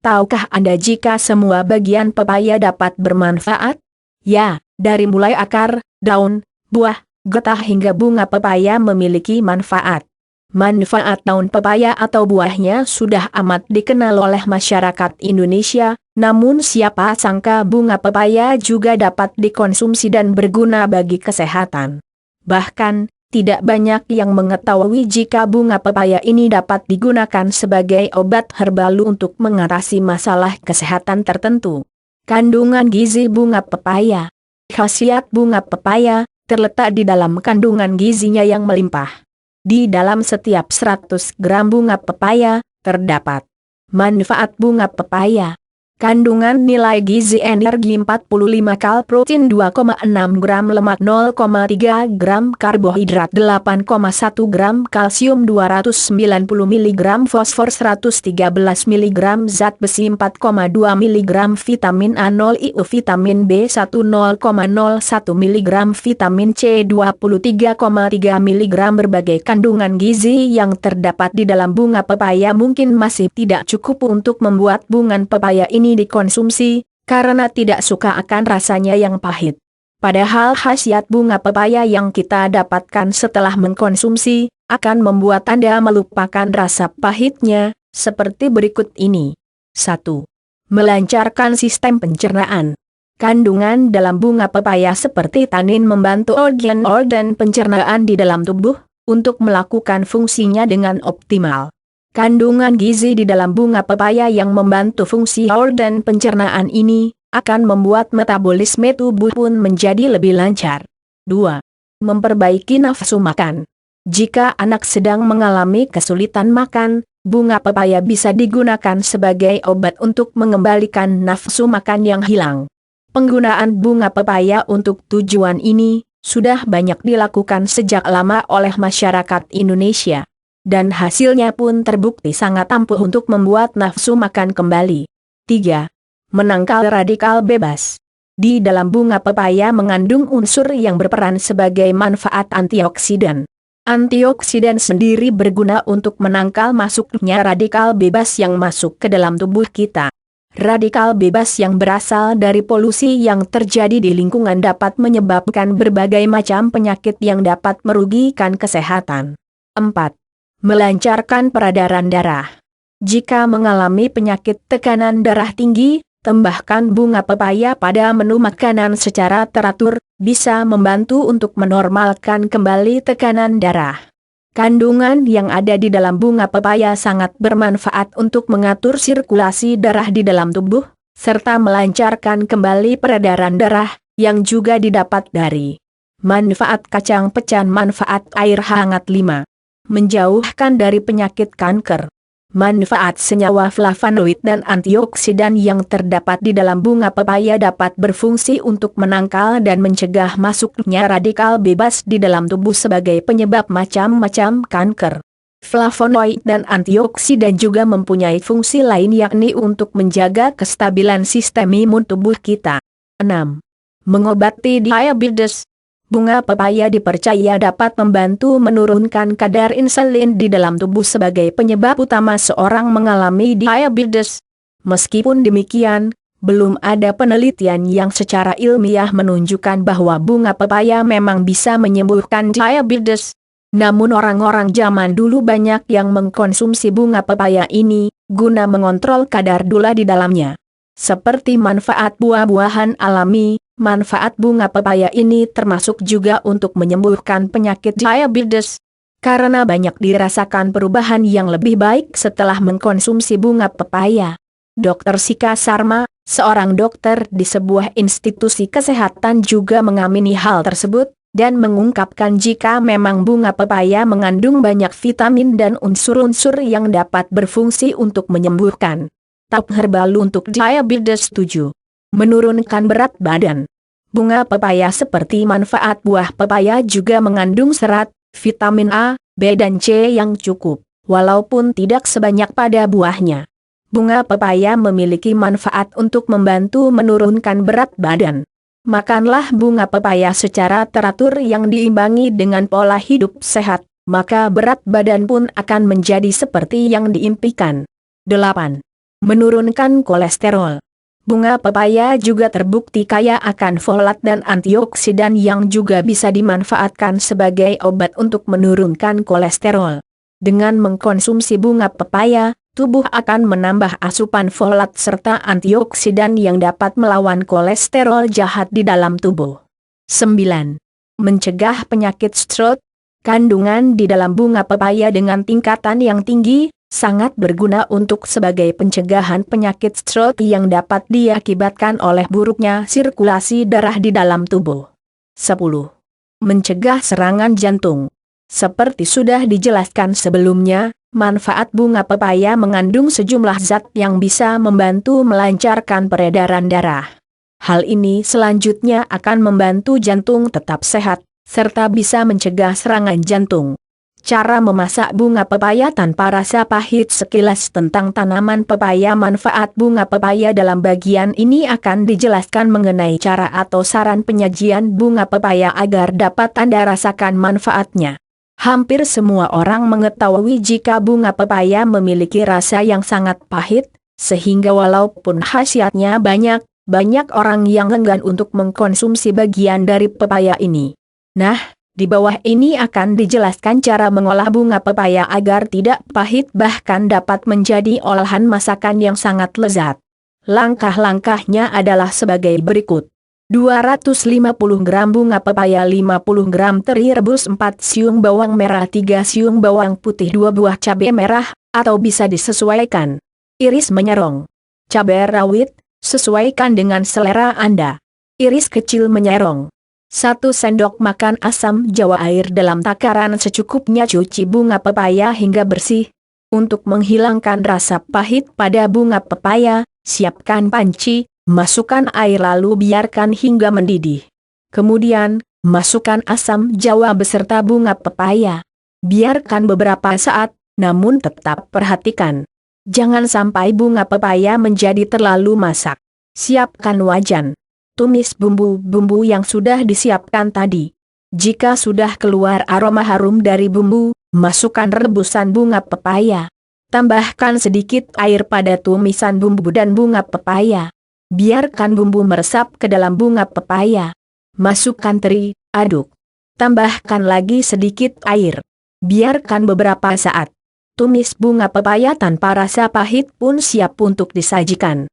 Tahukah Anda jika semua bagian pepaya dapat bermanfaat? Ya, dari mulai akar, daun, buah, getah hingga bunga pepaya memiliki manfaat. Manfaat daun pepaya atau buahnya sudah amat dikenal oleh masyarakat Indonesia, namun siapa sangka bunga pepaya juga dapat dikonsumsi dan berguna bagi kesehatan. Bahkan, tidak banyak yang mengetahui jika bunga pepaya ini dapat digunakan sebagai obat herbal untuk mengatasi masalah kesehatan tertentu. Kandungan gizi bunga pepaya. Khasiat bunga pepaya terletak di dalam kandungan gizinya yang melimpah. Di dalam setiap 100 gram bunga pepaya, terdapat manfaat bunga pepaya. Kandungan nilai gizi energi 45 kal, protein 2,6 gram, lemak 0,3 gram, karbohidrat 8,1 gram, kalsium 290 mg, fosfor 113 mg, zat besi 4,2 mg, vitamin A 0 IU, vitamin B1 0,01 mg, vitamin C 23,3 mg. Berbagai kandungan gizi yang terdapat di dalam bunga pepaya mungkin masih tidak cukup untuk membuat bunga pepaya ini dikonsumsi, karena tidak suka akan rasanya yang pahit. Padahal khasiat bunga pepaya yang kita dapatkan setelah mengkonsumsi, akan membuat Anda melupakan rasa pahitnya, seperti berikut ini. 1. Melancarkan sistem pencernaan. Kandungan dalam bunga pepaya seperti tanin membantu organ-organ pencernaan di dalam tubuh, untuk melakukan fungsinya dengan optimal. Kandungan gizi di dalam bunga pepaya yang membantu fungsi organ pencernaan ini, akan membuat metabolisme tubuh pun menjadi lebih lancar. 2. Memperbaiki nafsu makan. Jika anak sedang mengalami kesulitan makan, bunga pepaya bisa digunakan sebagai obat untuk mengembalikan nafsu makan yang hilang. Penggunaan bunga pepaya untuk tujuan ini, sudah banyak dilakukan sejak lama oleh masyarakat Indonesia. Dan hasilnya pun terbukti sangat ampuh untuk membuat nafsu makan kembali. 3. Menangkal radikal bebas. Di dalam bunga pepaya mengandung unsur yang berperan sebagai manfaat antioksidan. Antioksidan sendiri berguna untuk menangkal masuknya radikal bebas yang masuk ke dalam tubuh kita. Radikal bebas yang berasal dari polusi yang terjadi di lingkungan dapat menyebabkan berbagai macam penyakit yang dapat merugikan kesehatan. 4. Melancarkan peredaran darah. Jika mengalami penyakit tekanan darah tinggi, tambahkan bunga pepaya pada menu makanan secara teratur, bisa membantu untuk menormalkan kembali tekanan darah. Kandungan yang ada di dalam bunga pepaya sangat bermanfaat untuk mengatur sirkulasi darah di dalam tubuh, serta melancarkan kembali peredaran darah, yang juga didapat dari manfaat kacang pecah. Manfaat air hangat. 5. Menjauhkan dari penyakit kanker. Manfaat senyawa flavonoid dan antioksidan yang terdapat di dalam bunga pepaya dapat berfungsi untuk menangkal dan mencegah masuknya radikal bebas di dalam tubuh sebagai penyebab macam-macam kanker. Flavonoid dan antioksidan juga mempunyai fungsi lain, yakni untuk menjaga kestabilan sistem imun tubuh kita. 6. Mengobati diabetes. Bunga pepaya dipercaya dapat membantu menurunkan kadar insulin di dalam tubuh sebagai penyebab utama seorang mengalami diabetes. Meskipun demikian, belum ada penelitian yang secara ilmiah menunjukkan bahwa bunga pepaya memang bisa menyembuhkan diabetes. Namun orang-orang zaman dulu banyak yang mengkonsumsi bunga pepaya ini, guna mengontrol kadar gula di dalamnya. Seperti manfaat buah-buahan alami, manfaat bunga pepaya ini termasuk juga untuk menyembuhkan penyakit diabetes. Karena banyak dirasakan perubahan yang lebih baik setelah mengkonsumsi bunga pepaya. Dr. Sika Sarma, seorang dokter di sebuah institusi kesehatan, juga mengamini hal tersebut, dan mengungkapkan jika memang bunga pepaya mengandung banyak vitamin dan unsur-unsur yang dapat berfungsi untuk menyembuhkan. Top herbal untuk diabetes. 7. Menurunkan berat badan. Bunga pepaya seperti manfaat buah pepaya juga mengandung serat, vitamin A, B dan C yang cukup, walaupun tidak sebanyak pada buahnya. Bunga pepaya memiliki manfaat untuk membantu menurunkan berat badan. Makanlah bunga pepaya secara teratur yang diimbangi dengan pola hidup sehat, maka berat badan pun akan menjadi seperti yang diimpikan. 8. menurunkan kolesterol. Bunga pepaya juga terbukti kaya akan folat dan antioksidan yang juga bisa dimanfaatkan sebagai obat untuk menurunkan kolesterol. Dengan mengkonsumsi bunga pepaya, tubuh akan menambah asupan folat serta antioksidan yang dapat melawan kolesterol jahat di dalam tubuh. 9. Mencegah penyakit stroke. Kandungan di dalam bunga pepaya dengan tingkatan yang tinggi sangat berguna untuk sebagai pencegahan penyakit stroke yang dapat diakibatkan oleh buruknya sirkulasi darah di dalam tubuh. 10. Mencegah serangan jantung. Seperti sudah dijelaskan sebelumnya, manfaat bunga pepaya mengandung sejumlah zat yang bisa membantu melancarkan peredaran darah. Hal ini selanjutnya akan membantu jantung tetap sehat, serta bisa mencegah serangan jantung. Cara memasak bunga pepaya tanpa rasa pahit. Sekilas tentang tanaman pepaya. Manfaat bunga pepaya dalam bagian ini akan dijelaskan mengenai cara atau saran penyajian bunga pepaya agar dapat Anda rasakan manfaatnya. Hampir semua orang mengetahui jika bunga pepaya memiliki rasa yang sangat pahit, sehingga walaupun khasiatnya banyak orang yang enggan untuk mengkonsumsi bagian dari pepaya ini. Nah, di bawah ini akan dijelaskan cara mengolah bunga pepaya agar tidak pahit bahkan dapat menjadi olahan masakan yang sangat lezat. Langkah-langkahnya adalah sebagai berikut. 250 gram bunga pepaya, 50 gram teri rebus, 4 siung bawang merah, 3 siung bawang putih, 2 buah cabai merah, atau bisa disesuaikan. Iris menyerong. Cabai rawit, sesuaikan dengan selera Anda. Iris kecil menyerong. 1 sendok makan asam jawa, air dalam takaran secukupnya. Cuci bunga pepaya hingga bersih. Untuk menghilangkan rasa pahit pada bunga pepaya, siapkan panci, masukkan air lalu biarkan hingga mendidih. Kemudian, masukkan asam jawa beserta bunga pepaya. Biarkan beberapa saat, namun tetap perhatikan jangan sampai bunga pepaya menjadi terlalu masak. Siapkan wajan. Tumis bumbu-bumbu yang sudah disiapkan tadi. Jika sudah keluar aroma harum dari bumbu, masukkan rebusan bunga pepaya. Tambahkan sedikit air pada tumisan bumbu dan bunga pepaya. Biarkan bumbu meresap ke dalam bunga pepaya. Masukkan teri, aduk. Tambahkan lagi sedikit air. Biarkan beberapa saat. Tumis bunga pepaya tanpa rasa pahit pun siap untuk disajikan.